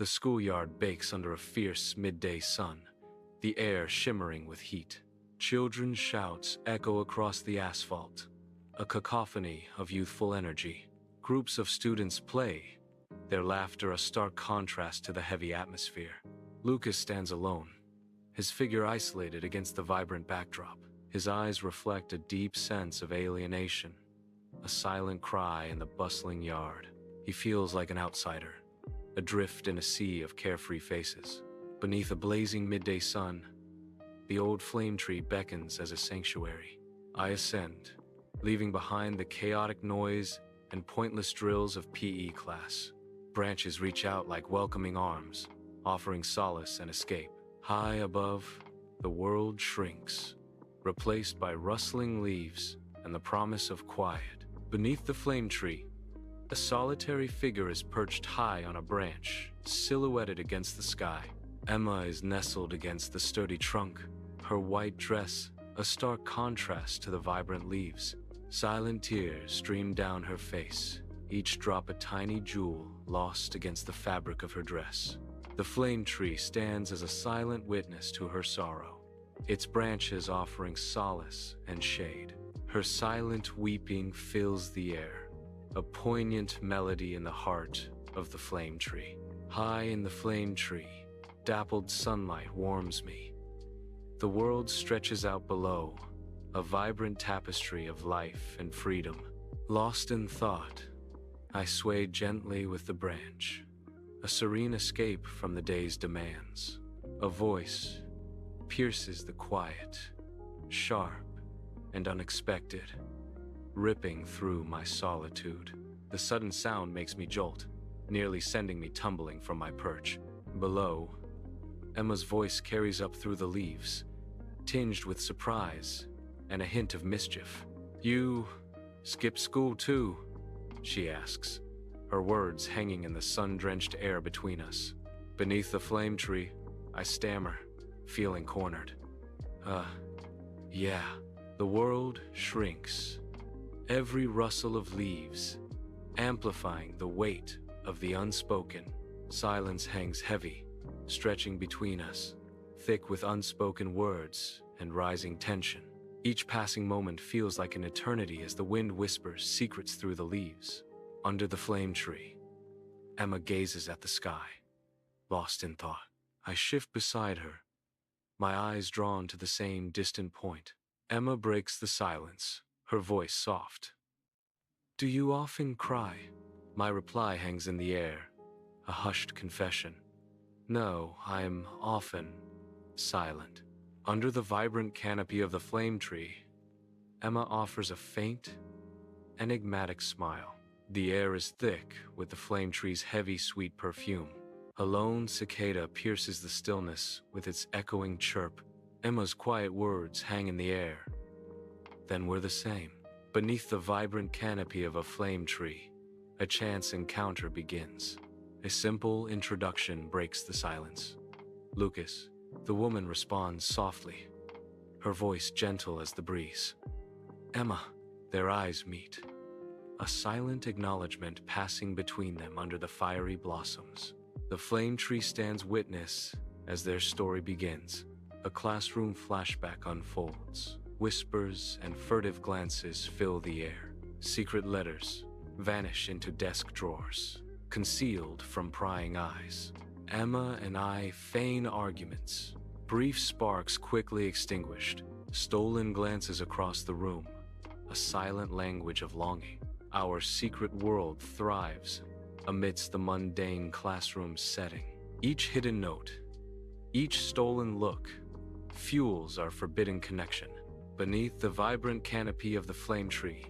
The schoolyard bakes under a fierce midday sun, the air shimmering with heat. Children's shouts echo across the asphalt, a cacophony of youthful energy. Groups of students play, their laughter a stark contrast to the heavy atmosphere. Lucas stands alone, his figure isolated against the vibrant backdrop. His eyes reflect a deep sense of alienation, a silent cry in the bustling yard. He feels like an outsider, adrift in a sea of carefree faces. Beneath a blazing midday sun, the old flame tree beckons as a sanctuary. I ascend, leaving behind the chaotic noise and pointless drills of PE class. Branches reach out like welcoming arms, offering solace and escape. High above, the world shrinks, replaced by rustling leaves and the promise of quiet. Beneath the flame tree, a solitary figure is perched high on a branch, silhouetted against the sky. Emma is nestled against the sturdy trunk, her white dress a stark contrast to the vibrant leaves. Silent tears stream down her face, each drop a tiny jewel lost against the fabric of her dress. The flame tree stands as a silent witness to her sorrow, its branches offering solace and shade. Her silent weeping fills the air, a poignant melody in the heart of the flame tree. High in the flame tree, dappled sunlight warms me. The world stretches out below, a vibrant tapestry of life and freedom. Lost in thought, I sway gently with the branch, a serene escape from the day's demands. A voice pierces the quiet, sharp and unexpected, ripping through my solitude. The sudden sound makes me jolt, nearly sending me tumbling from my perch. Below, Emma's voice carries up through the leaves, tinged with surprise and a hint of mischief. "You skip school too?" she asks, her words hanging in the sun-drenched air between us. Beneath the flame tree, I stammer, feeling cornered. Yeah." The world shrinks, every rustle of leaves amplifying the weight of the unspoken. Silence hangs heavy, stretching between us, thick with unspoken words and rising tension. Each passing moment feels like an eternity as the wind whispers secrets through the leaves. Under the flame tree, Emma gazes at the sky, lost in thought. I shift beside her, my eyes drawn to the same distant point. Emma breaks the silence, her voice soft. "Do you often cry?" My reply hangs in the air, a hushed confession. "No, I'm often silent." Under the vibrant canopy of the flame tree, Emma offers a faint, enigmatic smile. The air is thick with the flame tree's heavy, sweet perfume. A lone cicada pierces the stillness with its echoing chirp. Emma's quiet words hang in the air. "Then we're the same." Beneath the vibrant canopy of a flame tree, a chance encounter begins. A simple introduction breaks the silence. "Lucas." The woman responds softly, her voice gentle as the breeze. "Emma." Their eyes meet, a silent acknowledgement passing between them under the fiery blossoms. The flame tree stands witness as their story begins. A classroom flashback unfolds. Whispers and furtive glances fill the air. Secret letters vanish into desk drawers, concealed from prying eyes. Emma and I feign arguments. Brief sparks quickly extinguished. Stolen glances across the room. A silent language of longing. Our secret world thrives amidst the mundane classroom setting. Each hidden note, each stolen look, fuels our forbidden connection. Beneath the vibrant canopy of the flame tree,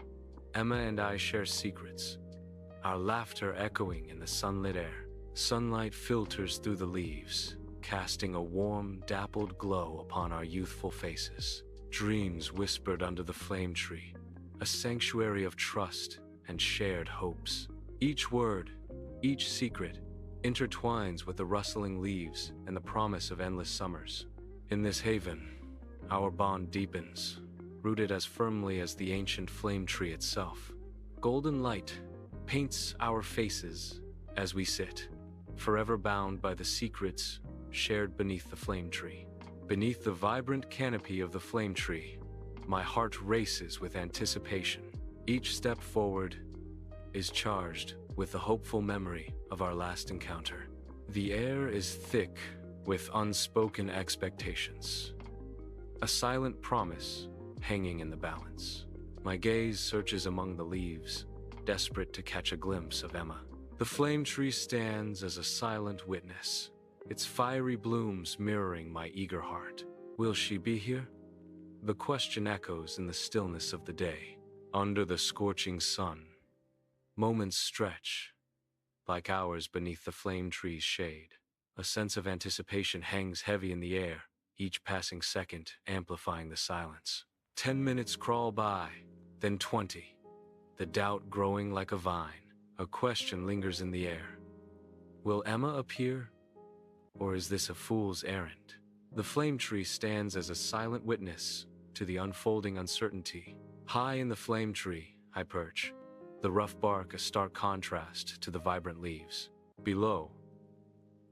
Emma and I share secrets, our laughter echoing in the sunlit air. Sunlight filters through the leaves, casting a warm, dappled glow upon our youthful faces. Dreams whispered under the flame tree, a sanctuary of trust and shared hopes. Each word, each secret, intertwines with the rustling leaves and the promise of endless summers. In this haven, our bond deepens, rooted as firmly as the ancient flame tree itself. Golden light paints our faces as we sit, forever bound by the secrets shared beneath the flame tree. Beneath the vibrant canopy of the flame tree, my heart races with anticipation. Each step forward is charged with the hopeful memory of our last encounter. The air is thick with unspoken expectations, a silent promise hanging in the balance. My gaze searches among the leaves, desperate to catch a glimpse of Emma. The flame tree stands as a silent witness, its fiery blooms mirroring my eager heart. Will she be here? The question echoes in the stillness of the day. Under the scorching sun, moments stretch like hours beneath the flame tree's shade. A sense of anticipation hangs heavy in the air, each passing second amplifying the silence. 10 minutes crawl by, then 20, the doubt growing like a vine. A question lingers in the air. Will Emma appear, or is this a fool's errand? The flame tree stands as a silent witness to the unfolding uncertainty. High in the flame tree, I perch, the rough bark a stark contrast to the vibrant leaves. Below,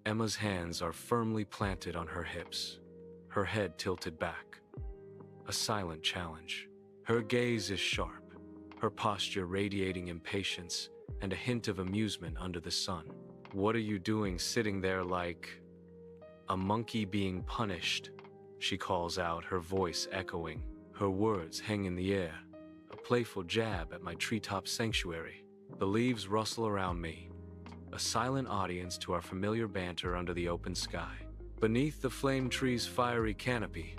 Emma's hands are firmly planted on her hips, her head tilted back. A silent challenge. Her gaze is sharp, her posture radiating impatience and a hint of amusement under the sun. What are you doing sitting there like a monkey being punished? She calls out, her voice echoing. Her words hang in the air, a playful jab at my treetop sanctuary. The leaves rustle around me, a silent audience to our familiar banter under the open sky. Beneath the flame tree's fiery canopy,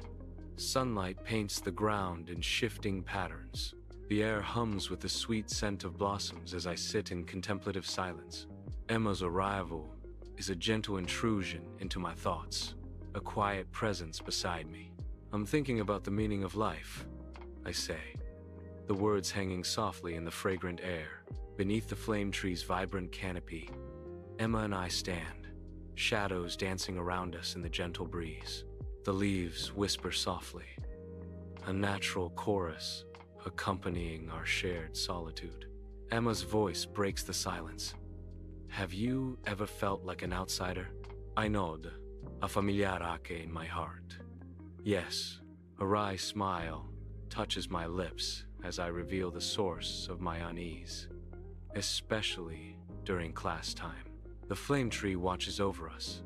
sunlight paints the ground in shifting patterns. The air hums with the sweet scent of blossoms as I sit in contemplative silence. Emma's arrival is a gentle intrusion into my thoughts, a quiet presence beside me. I'm thinking about the meaning of life, I say, the words hanging softly in the fragrant air. Beneath the flame tree's vibrant canopy, Emma and I stand, shadows dancing around us in the gentle breeze. The leaves whisper softly, a natural chorus accompanying our shared solitude. Emma's voice breaks the silence. Have you ever felt like an outsider? I nod, a familiarake in my heart. Yes, a wry smile touches my lips as I reveal the source of my unease, especially during class time. The flame tree watches over us,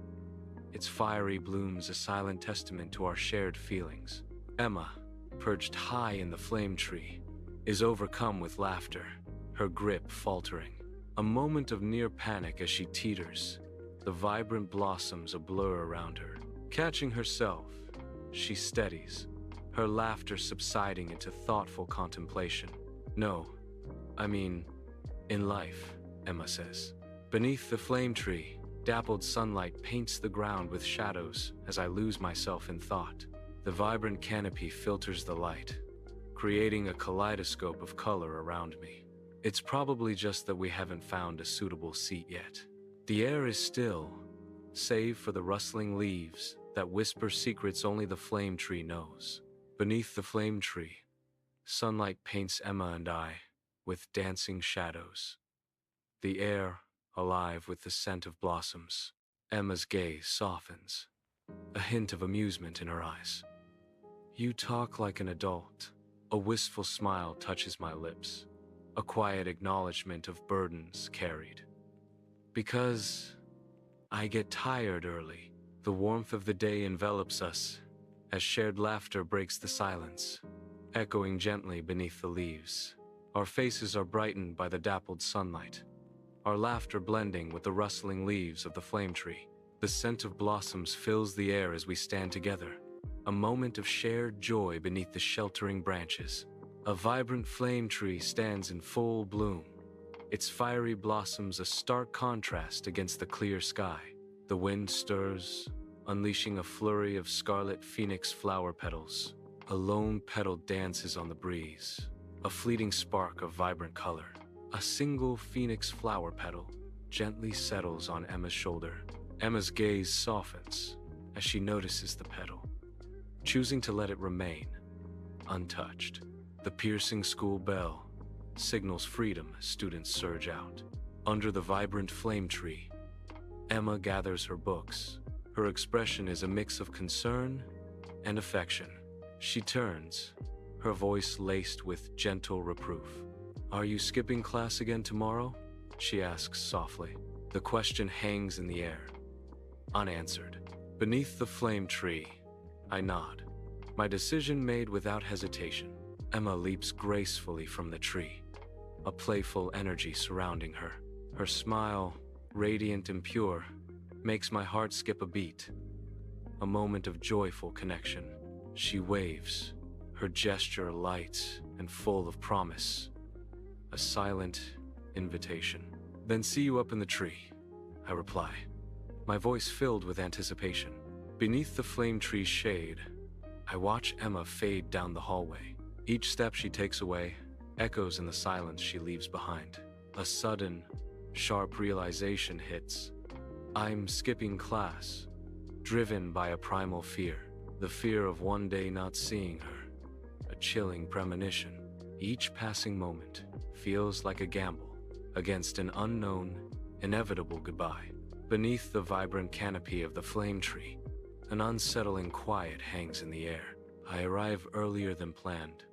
its fiery blooms a silent testament to our shared feelings. Emma, perched high in the flame tree, is overcome with laughter, her grip faltering. A moment of near panic as she teeters, the vibrant blossoms a blur around her. Catching herself, she steadies, her laughter subsiding into thoughtful contemplation. No, I mean, in life, Emma says. Beneath the flame tree, dappled sunlight paints the ground with shadows as I lose myself in thought. The vibrant canopy filters the light, creating a kaleidoscope of color around me. It's probably just that we haven't found a suitable seat yet. The air is still, save for the rustling leaves that whisper secrets only the flame tree knows. Beneath the flame tree, sunlight paints Emma and I with dancing shadows. The air alive with the scent of blossoms. Emma's gaze softens, a hint of amusement in her eyes. You talk like an adult. A wistful smile touches my lips, a quiet acknowledgement of burdens carried. Because I get tired early. The warmth of the day envelops us as shared laughter breaks the silence, echoing gently beneath the leaves. Our faces are brightened by the dappled sunlight, our laughter blending with the rustling leaves of the flame tree. The scent of blossoms fills the air as we stand together, a moment of shared joy beneath the sheltering branches. A vibrant flame tree stands in full bloom, its fiery blossoms a stark contrast against the clear sky. The wind stirs, unleashing a flurry of scarlet phoenix flower petals. A lone petal dances on the breeze, a fleeting spark of vibrant color. A single phoenix flower petal gently settles on Emma's shoulder. Emma's gaze softens as she notices the petal, choosing to let it remain untouched. The piercing school bell signals freedom as students surge out. Under the vibrant flame tree, Emma gathers her books. Her expression is a mix of concern and affection. She turns, her voice laced with gentle reproof. "Are you skipping class again tomorrow?" she asks softly. The question hangs in the air, unanswered. Beneath the flame tree, I nod, my decision made without hesitation. Emma leaps gracefully from the tree, a playful energy surrounding her. Her smile, radiant and pure, makes my heart skip a beat. A moment of joyful connection. She waves, her gesture light and full of promise. A silent invitation. "Then see you up in the tree," I reply, my voice filled with anticipation. Beneath the flame tree's shade, I watch Emma fade down the hallway. Each step she takes away echoes in the silence she leaves behind. A sudden, sharp realization hits. I'm skipping class, driven by a primal fear. The fear of one day not seeing her. A chilling premonition. Each passing moment feels like a gamble against an unknown, inevitable goodbye. Beneath the vibrant canopy of the flame tree, an unsettling quiet hangs in the air. I arrive earlier than planned,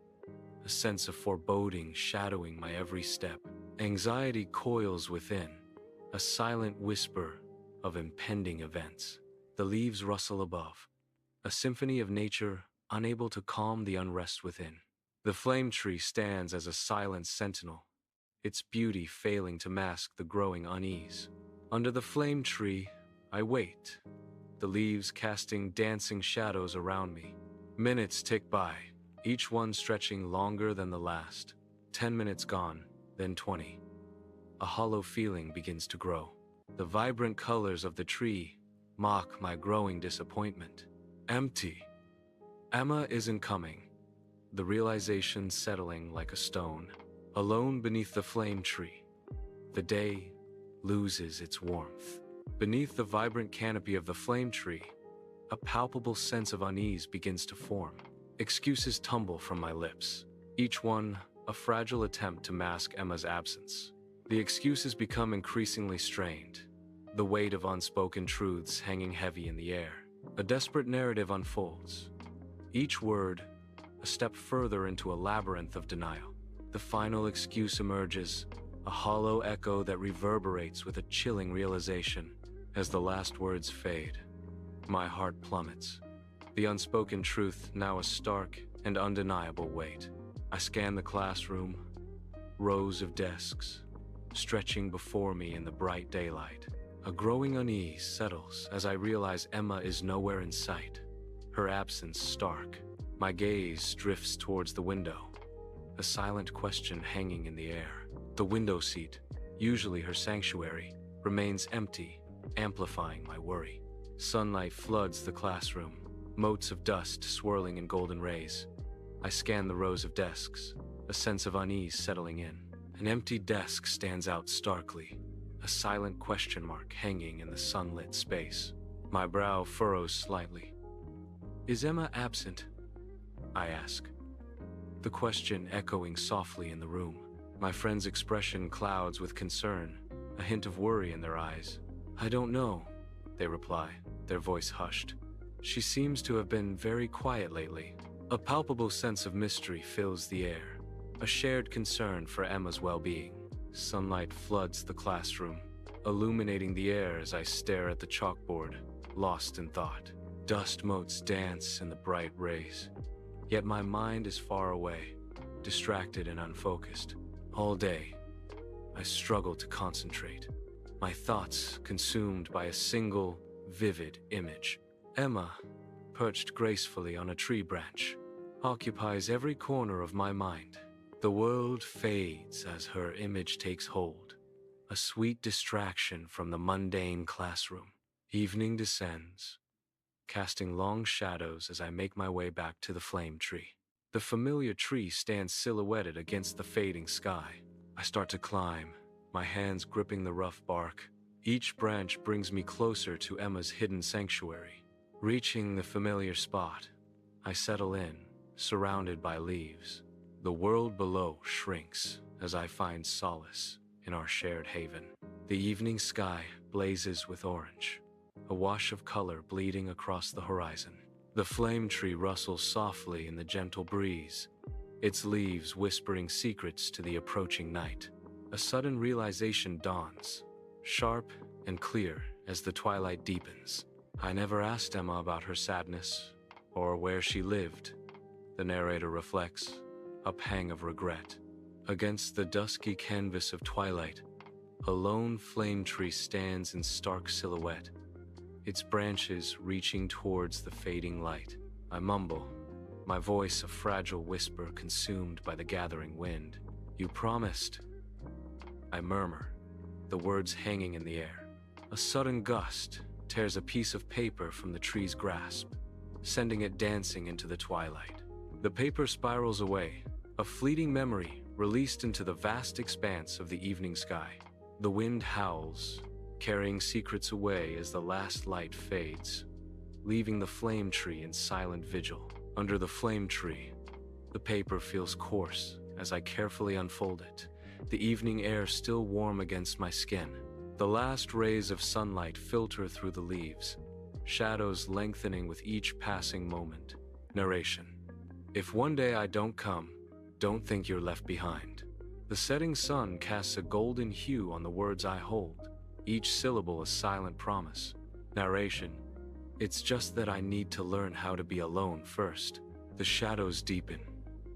a sense of foreboding shadowing my every step. Anxiety coils within, a silent whisper of impending events. The leaves rustle above, a symphony of nature unable to calm the unrest within. The flame tree stands as a silent sentinel, its beauty failing to mask the growing unease. Under the flame tree, I wait, the leaves casting dancing shadows around me. Minutes tick by, each one stretching longer than the last. 10 minutes gone, then 20. A hollow feeling begins to grow. The vibrant colors of the tree mock my growing disappointment. Empty. Emma isn't coming. The realization settling like a stone. Alone beneath the flame tree, the day loses its warmth. Beneath the vibrant canopy of the flame tree, a palpable sense of unease begins to form. Excuses tumble from my lips, each one a fragile attempt to mask Emma's absence. The excuses become increasingly strained, the weight of unspoken truths hanging heavy in the air. A desperate narrative unfolds, each word a step further into a labyrinth of denial. The final excuse emerges, a hollow echo that reverberates with a chilling realization. As the last words fade, my heart plummets. The unspoken truth now a stark and undeniable weight. I scan the classroom, rows of desks, stretching before me in the bright daylight. A growing unease settles as I realize Emma is nowhere in sight, her absence stark. My gaze drifts towards the window, a silent question hanging in the air. The window seat, usually her sanctuary, remains empty, amplifying my worry. Sunlight floods the classroom, motes of dust swirling in golden rays. I scan the rows of desks, a sense of unease settling in. An empty desk stands out starkly, a silent question mark hanging in the sunlit space. My brow furrows slightly. Is Emma absent? I ask, the question echoing softly in the room. My friend's expression clouds with concern, a hint of worry in their eyes. I don't know, they reply, their voice hushed. She seems to have been very quiet lately. A palpable sense of mystery fills the air, a shared concern for Emma's well-being. Sunlight floods the classroom, illuminating the air as I stare at the chalkboard, lost in thought. Dust motes dance in the bright rays, yet my mind is far away, distracted and unfocused. All day, I struggle to concentrate, my thoughts consumed by a single, vivid image. Emma, perched gracefully on a tree branch, occupies every corner of my mind. The world fades as her image takes hold, a sweet distraction from the mundane classroom. Evening descends, casting long shadows as I make my way back to the flame tree. The familiar tree stands silhouetted against the fading sky. I start to climb, my hands gripping the rough bark. Each branch brings me closer to Emma's hidden sanctuary. Reaching the familiar spot, I settle in, surrounded by leaves. The world below shrinks as I find solace in our shared haven. The evening sky blazes with orange, a wash of color bleeding across the horizon. The flame tree rustles softly in the gentle breeze, its leaves whispering secrets to the approaching night. A sudden realization dawns, sharp and clear as the twilight deepens. I never asked Emma about her sadness or where she lived. The narrator reflects, a pang of regret. Against the dusky canvas of twilight, a lone flame tree stands in stark silhouette, its branches reaching towards the fading light. I mumble, my voice a fragile whisper consumed by the gathering wind. "You promised." I murmur, the words hanging in the air. A sudden gust tears a piece of paper from the tree's grasp, sending it dancing into the twilight. The paper spirals away, a fleeting memory released into the vast expanse of the evening sky. The wind howls, carrying secrets away as the last light fades, leaving the flame tree in silent vigil. Under the flame tree, the paper feels coarse as I carefully unfold it, the evening air still warm against my skin. The last rays of sunlight filter through the leaves, shadows lengthening with each passing moment. Narration. If one day I don't come, don't think you're left behind. The setting sun casts a golden hue on the words I hold, each syllable a silent promise. Narration. It's just that I need to learn how to be alone first. The shadows deepen,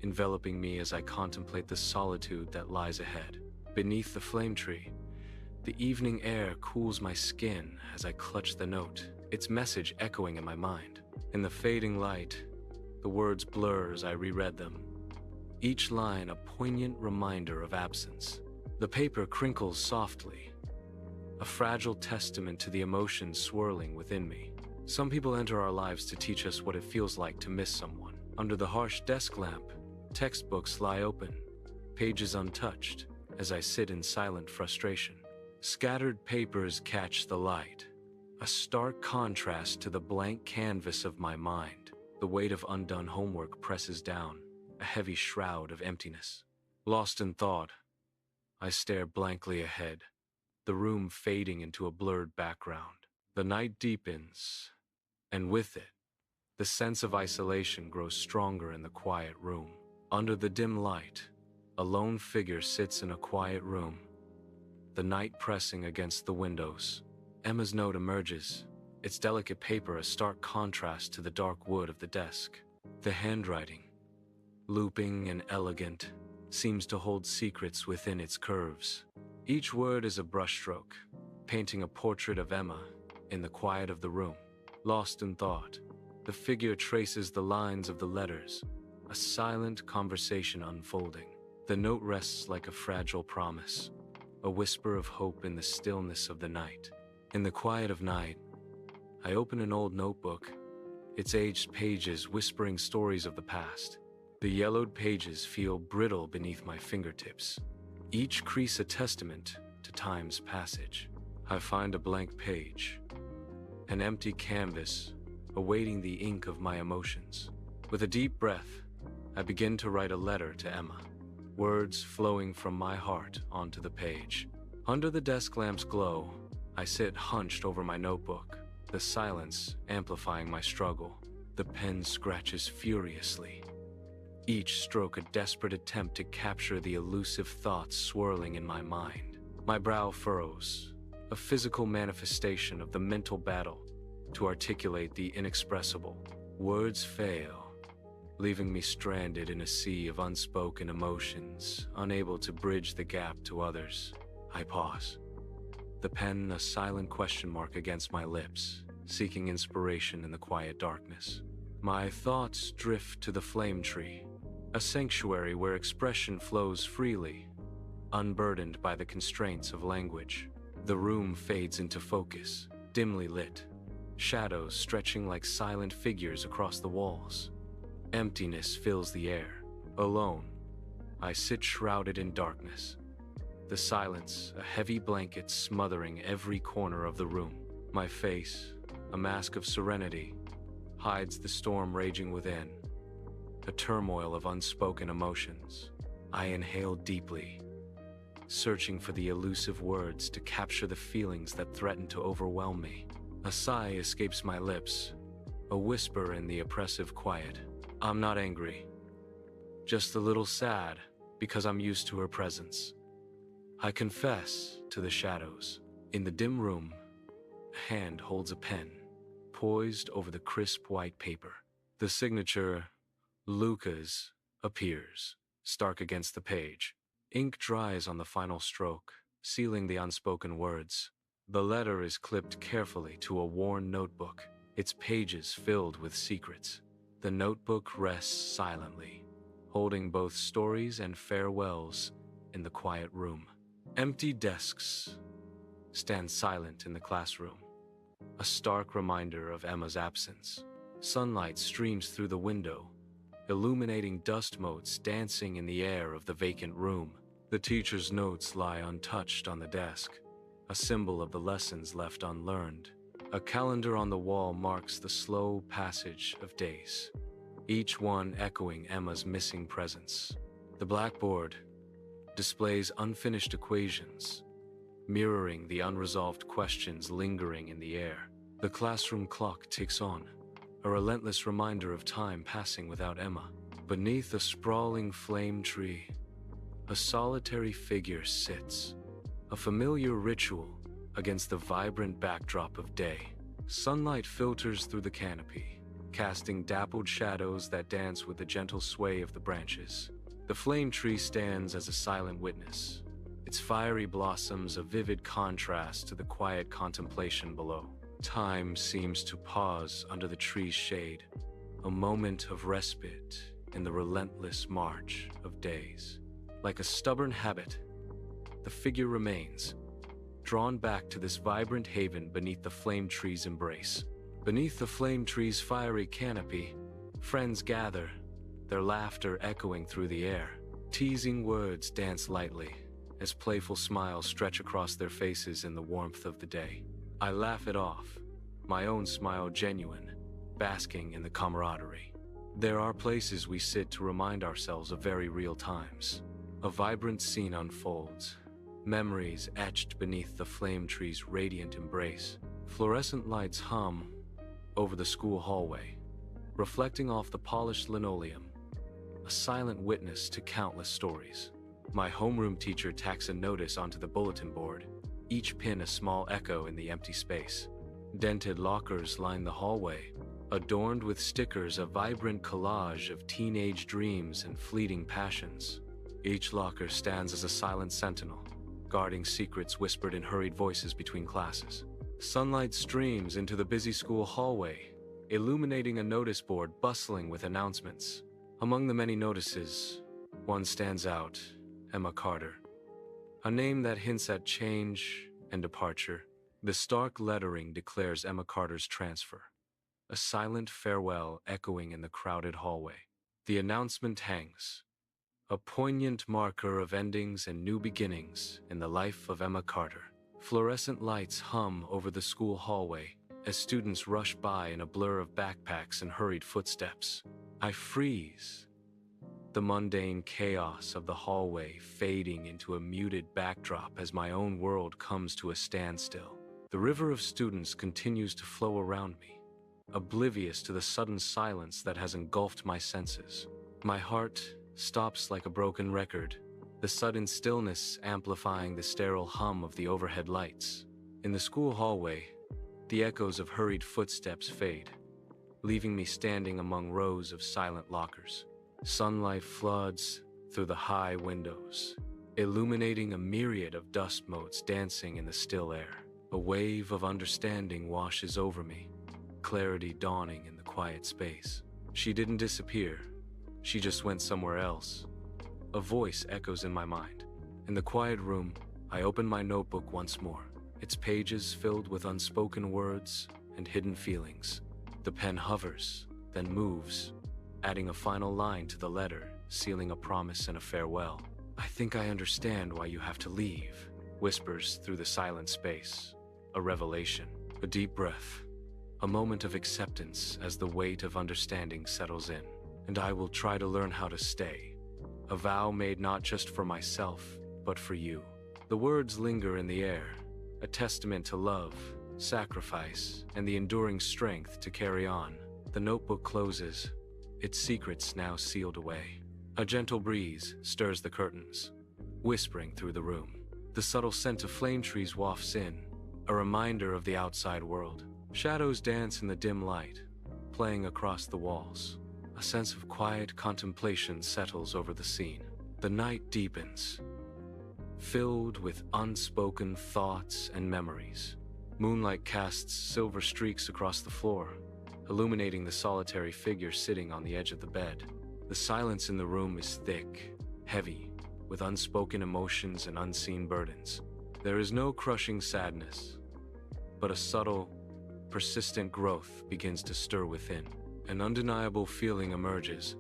enveloping me as I contemplate the solitude that lies ahead. Beneath the flame tree, the evening air cools my skin as I clutch the note, its message echoing in my mind. In the fading light, the words blur as I reread them, each line a poignant reminder of absence. The paper crinkles softly, a fragile testament to the emotions swirling within me. Some people enter our lives to teach us what it feels like to miss someone. Under the harsh desk lamp, textbooks lie open, pages untouched, as I sit in silent frustration. Scattered papers catch the light, a stark contrast to the blank canvas of my mind. The weight of undone homework presses down, a heavy shroud of emptiness. Lost in thought, I stare blankly ahead, the room fading into a blurred background. The night deepens, and with it, the sense of isolation grows stronger in the quiet room. Under the dim light, a lone figure sits in a quiet room, the night pressing against the windows. Emma's note emerges, its delicate paper a stark contrast to the dark wood of the desk. The handwriting, looping and elegant, seems to hold secrets within its curves. Each word is a brushstroke, painting a portrait of Emma in the quiet of the room. Lost in thought, the figure traces the lines of the letters, a silent conversation unfolding. The note rests like a fragile promise, a whisper of hope in the stillness of the night. In the quiet of night, I open an old notebook, its aged pages whispering stories of the past. The yellowed pages feel brittle beneath my fingertips, each crease a testament to time's passage. I find a blank page, an empty canvas awaiting the ink of my emotions. With a deep breath, I begin to write a letter to Emma, words flowing from my heart onto the page. Under the desk lamp's glow, I sit hunched over my notebook, the silence amplifying my struggle. The pen scratches furiously, each stroke a desperate attempt to capture the elusive thoughts swirling in my mind. My brow furrows, a physical manifestation of the mental battle to articulate the inexpressible. Words fail, leaving me stranded in a sea of unspoken emotions, unable to bridge the gap to others. I pause, the pen a silent question mark against my lips, seeking inspiration in the quiet darkness. My thoughts drift to the flame tree, a sanctuary where expression flows freely, unburdened by the constraints of language. The room fades into focus, dimly lit, shadows stretching like silent figures across the walls. Emptiness fills the air. Alone, I sit shrouded in darkness, the silence a heavy blanket smothering every corner of the room. My face, a mask of serenity, hides the storm raging within, a turmoil of unspoken emotions. I inhale deeply, searching for the elusive words to capture the feelings that threaten to overwhelm me. A sigh escapes my lips, a whisper in the oppressive quiet. I'm not angry, just a little sad because I'm used to her presence. I confess to the shadows. In the dim room, a hand holds a pen, poised over the crisp white paper. The signature, Lucas, appears, stark against the page. Ink dries on the final stroke, sealing the unspoken words. The letter is clipped carefully to a worn notebook, its pages filled with secrets. The notebook rests silently, holding both stories and farewells in the quiet room. Empty desks stand silent in the classroom, a stark reminder of Emma's absence. Sunlight streams through the window, illuminating dust motes dancing in the air of the vacant room. The teacher's notes lie untouched on the desk, a symbol of the lessons left unlearned. A calendar on the wall marks the slow passage of days, each one echoing Emma's missing presence. The blackboard displays unfinished equations, mirroring the unresolved questions lingering in the air. The classroom clock ticks on, a relentless reminder of time passing without Emma. Beneath a sprawling flame tree, a solitary figure sits, a familiar ritual against the vibrant backdrop of day. Sunlight filters through the canopy, casting dappled shadows that dance with the gentle sway of the branches. The flame tree stands as a silent witness, its fiery blossoms a vivid contrast to the quiet contemplation below. Time seems to pause under the tree's shade, a moment of respite in the relentless march of days. Like a stubborn habit, the figure remains, drawn back to this vibrant haven beneath the flame tree's embrace. Beneath the flame tree's fiery canopy, friends gather, their laughter echoing through the air. Teasing words dance lightly, as playful smiles stretch across their faces in the warmth of the day. I laugh it off, my own smile genuine, basking in the camaraderie. There are places we sit to remind ourselves of very real times. A vibrant scene unfolds, memories etched beneath the flame tree's radiant embrace. Fluorescent lights hum over the school hallway, reflecting off the polished linoleum, a silent witness to countless stories. My homeroom teacher tacks a notice onto the bulletin board, each pin a small echo in the empty space. Dented lockers line the hallway, adorned with stickers, a vibrant collage of teenage dreams and fleeting passions. Each locker stands as a silent sentinel, guarding secrets whispered in hurried voices between classes. Sunlight streams into the busy school hallway, illuminating a notice board bustling with announcements. Among the many notices, one stands out: Emma Carter. A name that hints at change and departure. The stark lettering declares Emma Carter's transfer, a silent farewell echoing in the crowded hallway. The announcement hangs, a poignant marker of endings and new beginnings in the life of Emma Carter. Fluorescent lights hum over the school hallway as students rush by in a blur of backpacks and hurried footsteps. I freeze, the mundane chaos of the hallway fading into a muted backdrop as my own world comes to a standstill. The river of students continues to flow around me, oblivious to the sudden silence that has engulfed my senses. My heart stops like a broken record, the sudden stillness amplifying the sterile hum of the overhead lights. In the school hallway, the echoes of hurried footsteps fade, leaving me standing among rows of silent lockers. Sunlight floods through the high windows, illuminating a myriad of dust motes dancing in the still air. A wave of understanding washes over me, clarity dawning in the quiet space. She didn't disappear, she just went somewhere else. A voice echoes in my mind. In the quiet room, I open my notebook once more, its pages filled with unspoken words and hidden feelings. The pen hovers, then moves, adding a final line to the letter, sealing a promise and a farewell. "I think I understand why you have to leave," whispers through the silent space. A revelation, a deep breath, a moment of acceptance as the weight of understanding settles in. And I will try to learn how to stay. A vow made not just for myself, but for you. The words linger in the air, a testament to love, sacrifice, and the enduring strength to carry on. The notebook closes, its secrets now sealed away. A gentle breeze stirs the curtains, whispering through the room. The subtle scent of flame trees wafts in, a reminder of the outside world. Shadows dance in the dim light, playing across the walls. A sense of quiet contemplation settles over the scene. The night deepens, filled with unspoken thoughts and memories. Moonlight casts silver streaks across the floor, illuminating the solitary figure sitting on the edge of the bed. The silence in the room is thick, heavy, with unspoken emotions and unseen burdens. There is no crushing sadness, but a subtle, persistent growth begins to stir within. An undeniable feeling emerges,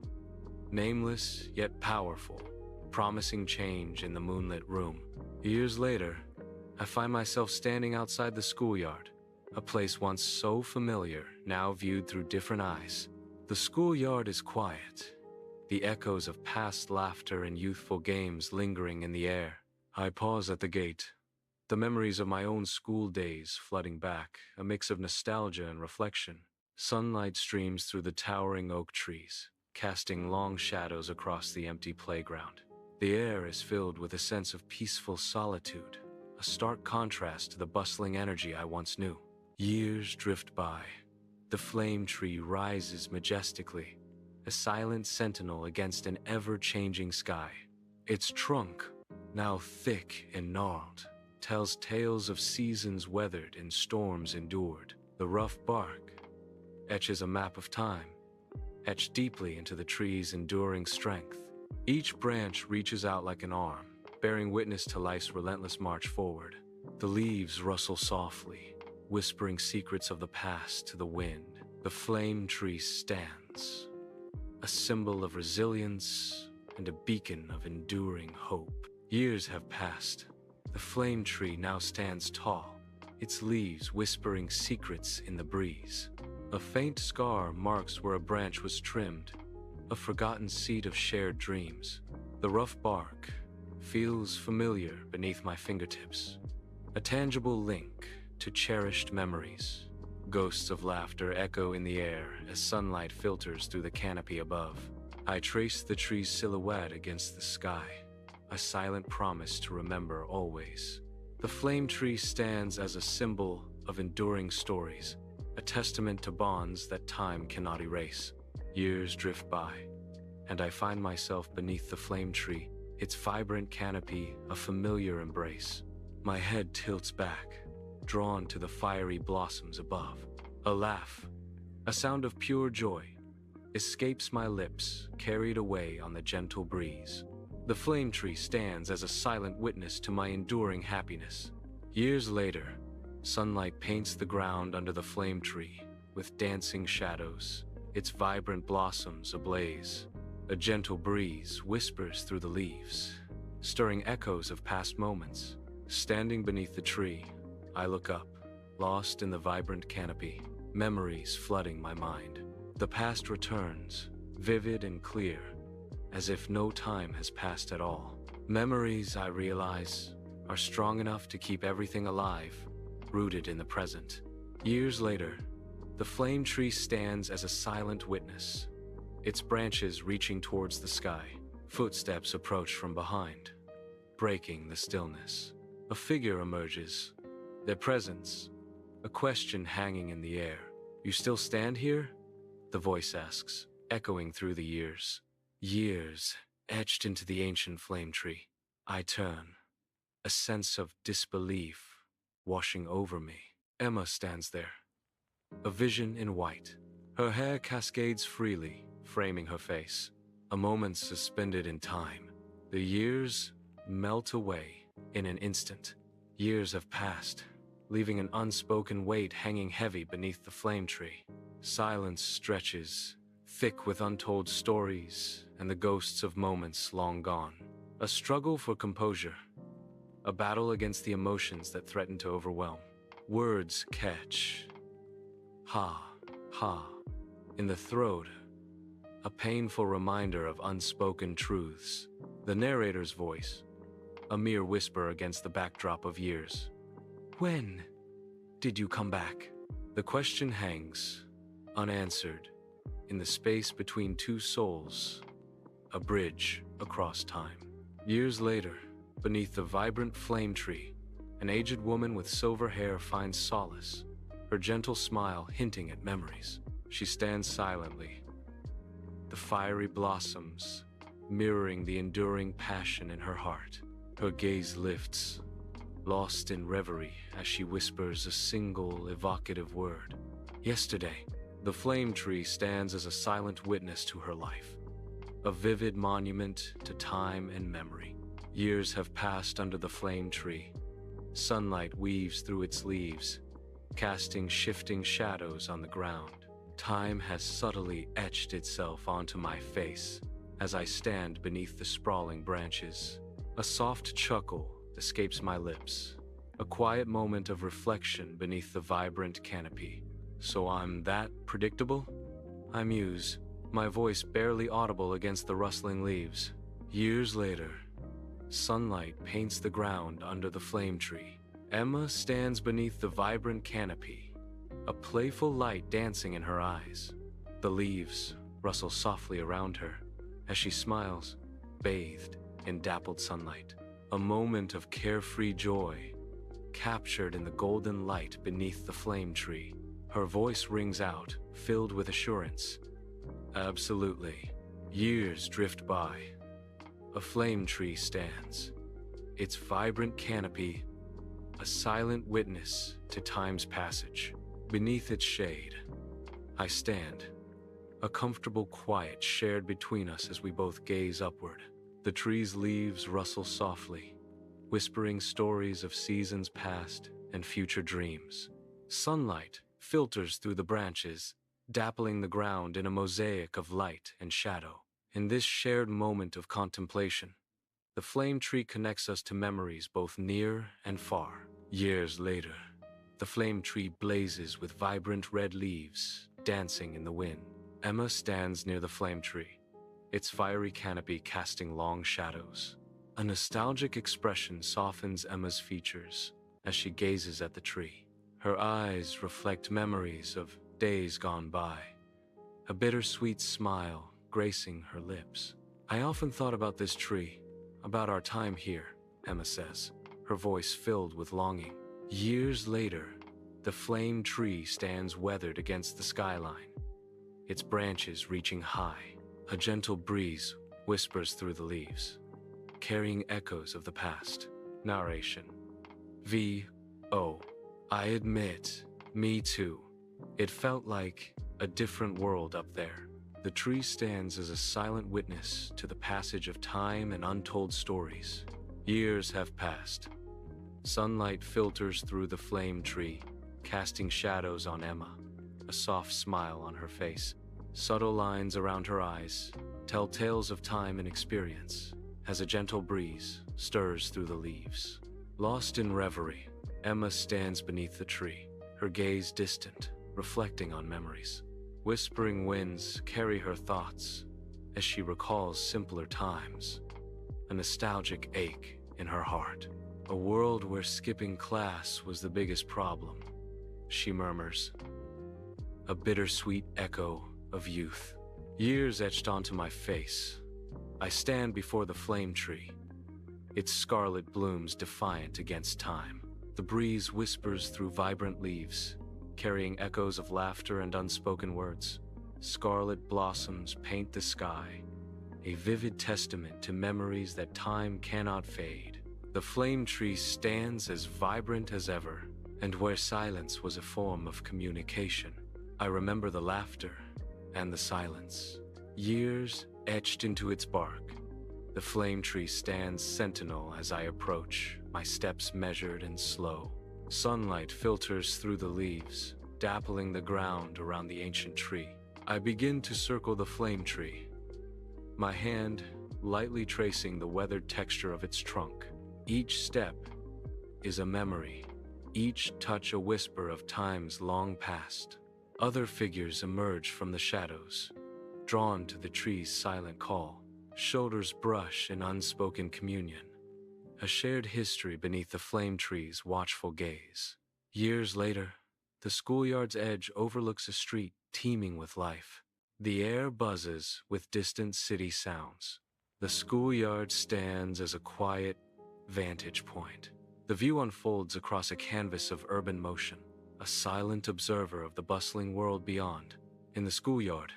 nameless yet powerful, promising change in the moonlit room. Years later, I find myself standing outside the schoolyard, a place once so familiar, now viewed through different eyes. The schoolyard is quiet, the echoes of past laughter and youthful games lingering in the air. I pause at the gate, the memories of my own school days flooding back, a mix of nostalgia and reflection. Sunlight streams through the towering oak trees, casting long shadows across the empty playground. The air is filled with a sense of peaceful solitude, a stark contrast to the bustling energy I once knew. Years drift by. The flame tree rises majestically, a silent sentinel against an ever-changing sky. Its trunk, now thick and gnarled, tells tales of seasons weathered and storms endured. The rough bark etches a map of time, etched deeply into the tree's enduring strength. Each branch reaches out like an arm, bearing witness to life's relentless march forward. The leaves rustle softly, whispering secrets of the past to the wind. The flame tree stands, a symbol of resilience and a beacon of enduring hope. Years have passed. The flame tree now stands tall, its leaves whispering secrets in the breeze. A faint scar marks where a branch was trimmed, a forgotten seed of shared dreams. The rough bark feels familiar beneath my fingertips, a tangible link to cherished memories. Ghosts of laughter echo in the air as sunlight filters through the canopy above. I trace the tree's silhouette against the sky, a silent promise to remember always. The flame tree stands as a symbol of enduring stories, a testament to bonds that time cannot erase. Years drift by, and I find myself beneath the flame tree, its vibrant canopy a familiar embrace. My head tilts back, drawn to the fiery blossoms above. A laugh, a sound of pure joy, escapes my lips, carried away on the gentle breeze. The flame tree stands as a silent witness to my enduring happiness. Years later, sunlight paints the ground under the flame tree with dancing shadows, its vibrant blossoms ablaze. A gentle breeze whispers through the leaves, stirring echoes of past moments. Standing beneath the tree, I look up, lost in the vibrant canopy, memories flooding my mind. The past returns, vivid and clear, as if no time has passed at all. Memories, I realize, are strong enough to keep everything alive, rooted in the present. Years later, the flame tree stands as a silent witness, its branches reaching towards the sky. Footsteps approach from behind, breaking the stillness. A figure emerges, their presence, a question hanging in the air. "You still stand here?" the voice asks, echoing through the years. Years etched into the ancient flame tree. I turn, a sense of disbelief washing over me. Emma stands there, a vision in white. Her hair cascades freely, framing her face. A moment suspended in time. The years melt away in an instant. Years have passed, leaving an unspoken weight hanging heavy beneath the flame tree. Silence stretches, thick with untold stories and the ghosts of moments long gone. A struggle for composure, a battle against the emotions that threaten to overwhelm. Words catch. Ha, ha. In the throat, a painful reminder of unspoken truths. The narrator's voice, a mere whisper against the backdrop of years. When did you come back? The question hangs, unanswered, in the space between two souls, a bridge across time. Years later, beneath the vibrant flame tree, an aged woman with silver hair finds solace, her gentle smile hinting at memories. She stands silently, the fiery blossoms mirroring the enduring passion in her heart. Her gaze lifts, lost in reverie as she whispers a single evocative word. Yesterday, the flame tree stands as a silent witness to her life, a vivid monument to time and memory. Years have passed under the flame tree. Sunlight weaves through its leaves, casting shifting shadows on the ground. Time has subtly etched itself onto my face as I stand beneath the sprawling branches. A soft chuckle escapes my lips, a quiet moment of reflection beneath the vibrant canopy. So I'm that predictable? I muse, my voice barely audible against the rustling leaves. Years later, sunlight paints the ground under the flame tree. Emma stands beneath the vibrant canopy, a playful light dancing in her eyes. The leaves rustle softly around her as she smiles, bathed in dappled sunlight. A moment of carefree joy, captured in the golden light beneath the flame tree. Her voice rings out, filled with assurance. Absolutely. Years drift by. A flame tree stands, its vibrant canopy a silent witness to time's passage. Beneath its shade, I stand, a comfortable quiet shared between us as we both gaze upward. The tree's leaves rustle softly, whispering stories of seasons past and future dreams. Sunlight filters through the branches, dappling the ground in a mosaic of light and shadow. In this shared moment of contemplation, the flame tree connects us to memories both near and far. Years later, the flame tree blazes with vibrant red leaves dancing in the wind. Emma stands near the flame tree, its fiery canopy casting long shadows. A nostalgic expression softens Emma's features as she gazes at the tree. Her eyes reflect memories of days gone by, a bittersweet smile gracing her lips. I often thought about this tree, about our time here, Emma says, her voice filled with longing. Years later, the flame tree stands weathered against the skyline, its branches reaching high. A gentle breeze whispers through the leaves, carrying echoes of the past. Narration. V.O. I admit, me too. It felt like a different world up there. The tree stands as a silent witness to the passage of time and untold stories. Years have passed. Sunlight filters through the flame tree, casting shadows on Emma, a soft smile on her face. Subtle lines around her eyes tell tales of time and experience as a gentle breeze stirs through the leaves. Lost in reverie, Emma stands beneath the tree, her gaze distant, reflecting on memories. Whispering winds carry her thoughts as she recalls simpler times, a nostalgic ache in her heart. A world where skipping class was the biggest problem, she murmurs, a bittersweet echo of youth. Years etched onto my face. I stand before the flame tree, its scarlet blooms defiant against time. The breeze whispers through vibrant leaves, carrying echoes of laughter and unspoken words. Scarlet blossoms paint the sky, a vivid testament to memories that time cannot fade. The flame tree stands as vibrant as ever, and where silence was a form of communication. I remember the laughter and the silence. Years etched into its bark. The flame tree stands sentinel as I approach, my steps measured and slow. Sunlight filters through the leaves, dappling the ground around the ancient tree. I begin to circle the flame tree, my hand lightly tracing the weathered texture of its trunk. Each step is a memory, each touch a whisper of times long past. Other figures emerge from the shadows, drawn to the tree's silent call. Shoulders brush in unspoken communion, a shared history beneath the flame tree's watchful gaze. Years later, the schoolyard's edge overlooks a street teeming with life. The air buzzes with distant city sounds. The schoolyard stands as a quiet vantage point. The view unfolds across a canvas of urban motion, a silent observer of the bustling world beyond. In the schoolyard,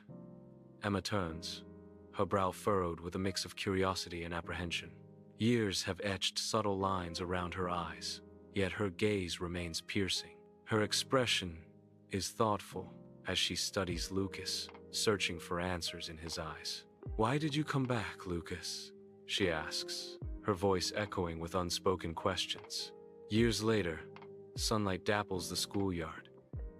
Emma turns, her brow furrowed with a mix of curiosity and apprehension. Years have etched subtle lines around her eyes, yet her gaze remains piercing. Her expression is thoughtful as she studies Lucas, searching for answers in his eyes. "Why did you come back, Lucas?" she asks, her voice echoing with unspoken questions. Years later, sunlight dapples the schoolyard,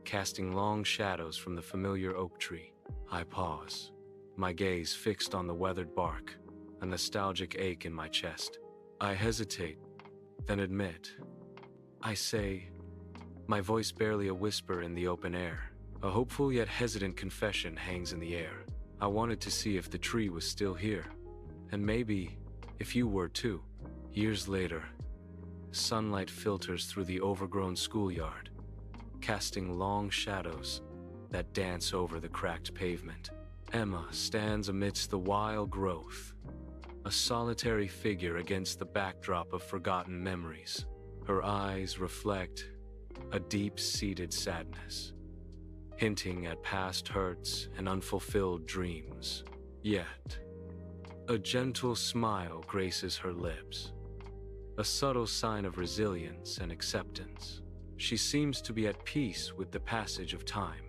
casting long shadows from the familiar oak tree. I pause, my gaze fixed on the weathered bark, a nostalgic ache in my chest. I hesitate, then admit. I say, my voice barely a whisper in the open air. A hopeful yet hesitant confession hangs in the air. I wanted to see if the tree was still here, and maybe if you were too. Years later, sunlight filters through the overgrown schoolyard, casting long shadows that dance over the cracked pavement. Emma stands amidst the wild growth, a solitary figure against the backdrop of forgotten memories. Her eyes reflect a deep-seated sadness, hinting at past hurts and unfulfilled dreams. Yet, a gentle smile graces her lips, a subtle sign of resilience and acceptance. She seems to be at peace with the passage of time,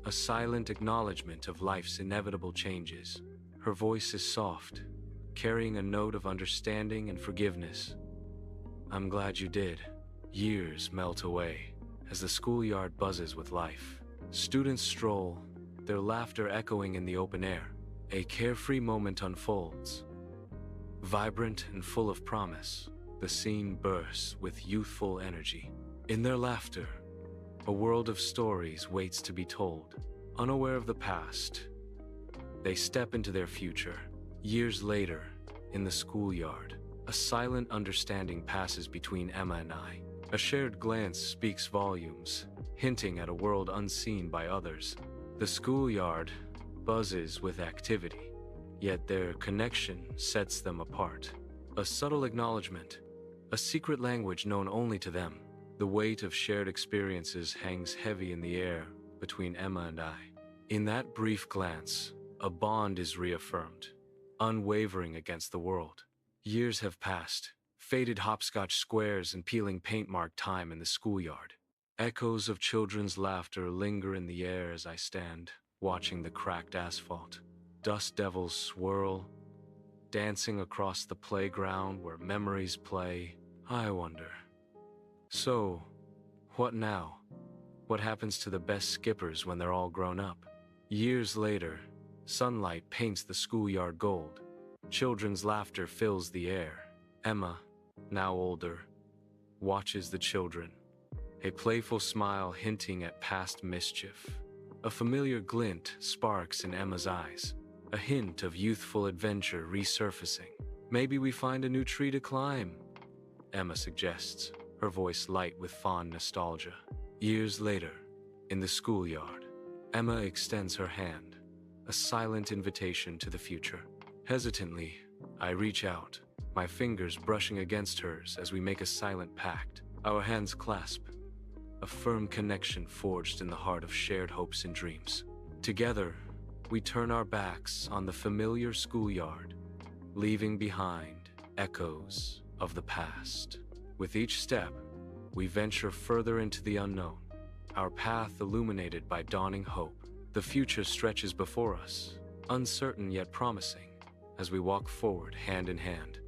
a silent acknowledgement of life's inevitable changes. Her voice is soft, carrying a note of understanding and forgiveness. I'm glad you did. Years melt away as the schoolyard buzzes with life. Students stroll, their laughter echoing in the open air. A carefree moment unfolds. Vibrant and full of promise, the scene bursts with youthful energy. In their laughter, a world of stories waits to be told. Unaware of the past, they step into their future. Years later, in the schoolyard, a silent understanding passes between Emma and I. A shared glance speaks volumes, hinting at a world unseen by others. The schoolyard buzzes with activity, yet their connection sets them apart. A subtle acknowledgement, a secret language known only to them. The weight of shared experiences hangs heavy in the air between Emma and I. In that brief glance, a bond is reaffirmed, unwavering against the world. Years have passed, faded hopscotch squares and peeling paint-marked time in the schoolyard. Echoes of children's laughter linger in the air as I stand, watching the cracked asphalt. Dust devils swirl, dancing across the playground where memories play. I wonder, so, what now? What happens to the best skippers when they're all grown up? Years later, sunlight paints the schoolyard gold. Children's laughter fills the air. Emma, now older, watches the children, a playful smile hinting at past mischief. A familiar glint sparks in Emma's eyes, a hint of youthful adventure resurfacing. Maybe we find a new tree to climb, Emma suggests, her voice light with fond nostalgia. Years later, in the schoolyard, Emma extends her hand, a silent invitation to the future. Hesitantly, I reach out, my fingers brushing against hers as we make a silent pact. Our hands clasp, a firm connection forged in the heart of shared hopes and dreams. Together, we turn our backs on the familiar schoolyard, leaving behind echoes of the past. With each step, we venture further into the unknown, our path illuminated by dawning hope. The future stretches before us, uncertain yet promising, as we walk forward hand in hand.